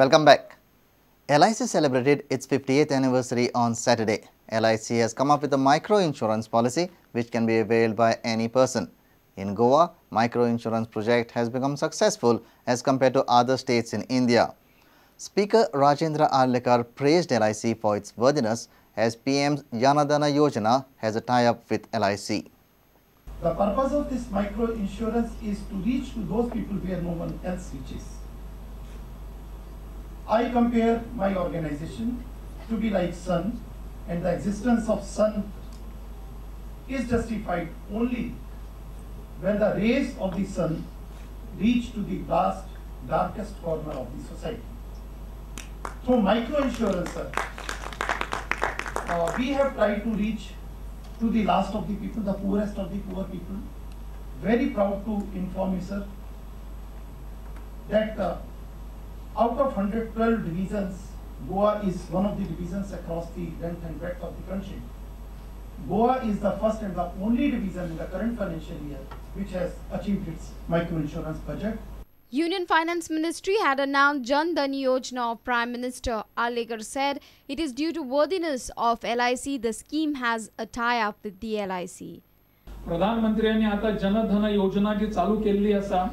Welcome back. LIC celebrated its 58th anniversary on Saturday. LIC has come up with a micro-insurance policy which can be availed by any person. In Goa, micro-insurance project has become successful as compared to other states in India. Speaker Rajendra Arlekar praised LIC for its worthiness as PM's Janadana Yojana has a tie-up with LIC. The purpose of this micro-insurance is to reach to those people where no one else reaches. I compare my organization to be like sun, and the existence of sun is justified only when the rays of the sun reach to the vast, darkest corner of the society. Through micro-insurance, we have tried to reach to the last of the people, the poorest of the poor people. Very proud to inform you, sir, that out of 112 divisions, Goa is one of the divisions across the length and breadth of the country. Goa is the first and the only division in the current financial year which has achieved its micro-insurance budget. Union Finance Ministry had announced Jan Dhan Yojana of Prime Minister. Arlekar said it is due to worthiness of LIC the scheme has a tie-up with the LIC. प्रधानमंत्र्यांनी आता जनधन योजना जी चालू केली असा.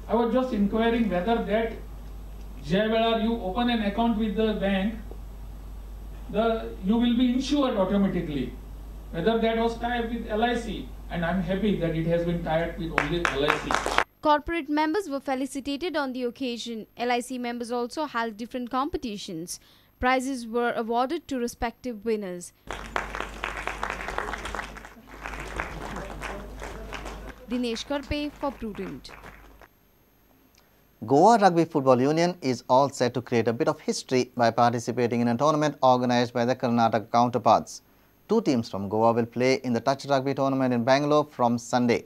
I was just inquiring whether that where you open an account with the bank, you will be insured automatically. Whether that was tied with LIC, and I'm happy that it has been tied with only LIC. Corporate members were felicitated on the occasion. LIC members also held different competitions. Prizes were awarded to respective winners. Dinesh Karpe for Prudent. Goa Rugby Football Union is all set to create a bit of history by participating in a tournament organized by the Karnataka counterparts. 2 teams from Goa will play in the Touch Rugby tournament in Bangalore from Sunday.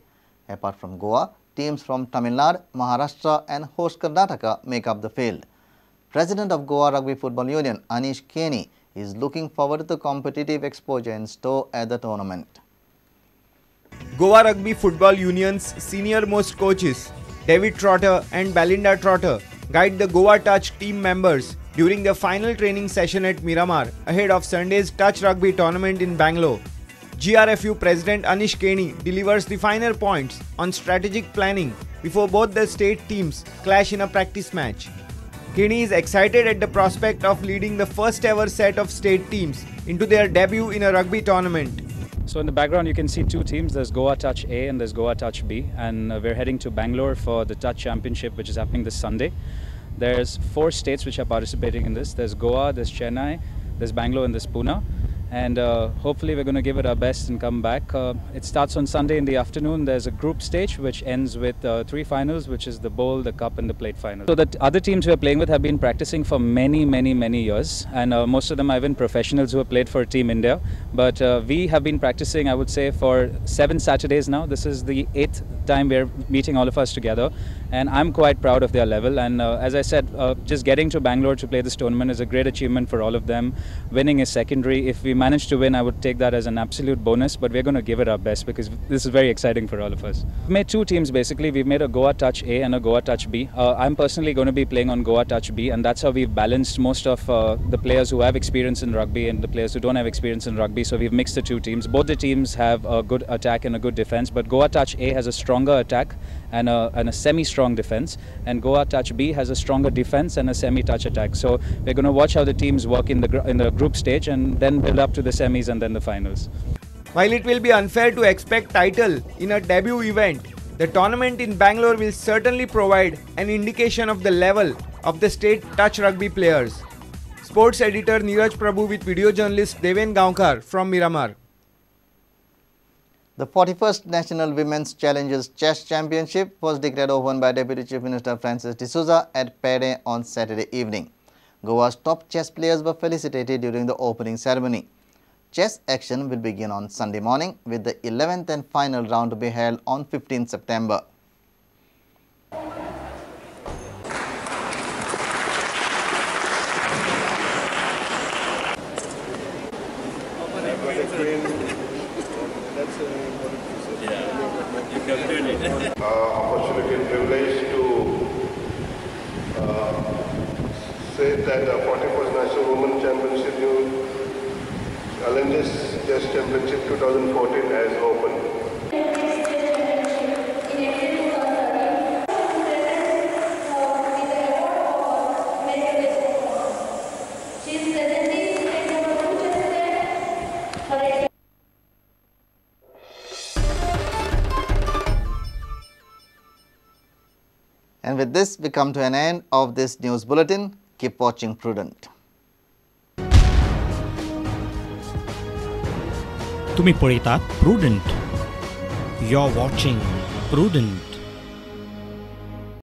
Apart from Goa, teams from Tamil Nadu, Maharashtra and host Karnataka make up the field. President of Goa Rugby Football Union, Anish Kenny, is looking forward to the competitive exposure in store at the tournament. Goa Rugby Football Union's senior-most coaches, David Trotter and Belinda Trotter, guide the Goa Touch team members during the final training session at Miramar ahead of Sunday's Touch Rugby tournament in Bangalore. GRFU President Anish Kenny delivers the finer points on strategic planning before both the state teams clash in a practice match. Kenny is excited at the prospect of leading the first ever set of state teams into their debut in a rugby tournament. So in the background you can see 2 teams, there's Goa Touch A and there's Goa Touch B, and we're heading to Bangalore for the Touch Championship which is happening this Sunday. There's 4 states which are participating in this. There's Goa, there's Chennai, there's Bangalore and there's Pune. And hopefully we're going to give it our best and come back. It starts on Sunday in the afternoon. There's a group stage which ends with 3 finals, which is the bowl, the cup and the plate final. So the other teams we're playing with have been practicing for many years, and most of them are even professionals who have played for Team India. But we have been practicing, I would say, for 7 Saturdays now. This is the 8th time we're meeting all of us together, and I'm quite proud of their level. And as I said, just getting to Bangalore to play this tournament is a great achievement for all of them. Winning is secondary. If we manage to win, I would take that as an absolute bonus, but we're going to give it our best because this is very exciting for all of us. We've made 2 teams basically. We've made a Goa Touch A and a Goa Touch B. I'm personally going to be playing on Goa Touch B, and that's how we've balanced most of the players who have experience in rugby and the players who don't have experience in rugby. So we've mixed the 2 teams. Both the teams have a good attack and a good defense, but Goa Touch A has a stronger attack and a semi-strong defense, and Goa Touch B has a stronger defense and a semi-touch attack. So we're going to watch how the teams work in the group stage and then build up to the semis and then the finals. While it will be unfair to expect title in a debut event, the tournament in Bangalore will certainly provide an indication of the level of the state touch rugby players. Sports editor Neeraj Prabhu with video journalist Deven Gaonkar from Miramar. The 41st National Women's Challengers Chess Championship was declared open by Deputy Chief Minister Francis D'Souza at Pede on Saturday evening. Goa's top chess players were felicitated during the opening ceremony. Chess action will begin on Sunday morning with the 11th and final round to be held on 15 September. Opportunity and privilege to say state that the 41st National Women Championship New Challenges Chess Championship 2014 has opened. And with this, we come to an end of this news bulletin. Keep watching Prudent. तुम्ही पळयतात Prudent. You're watching Prudent.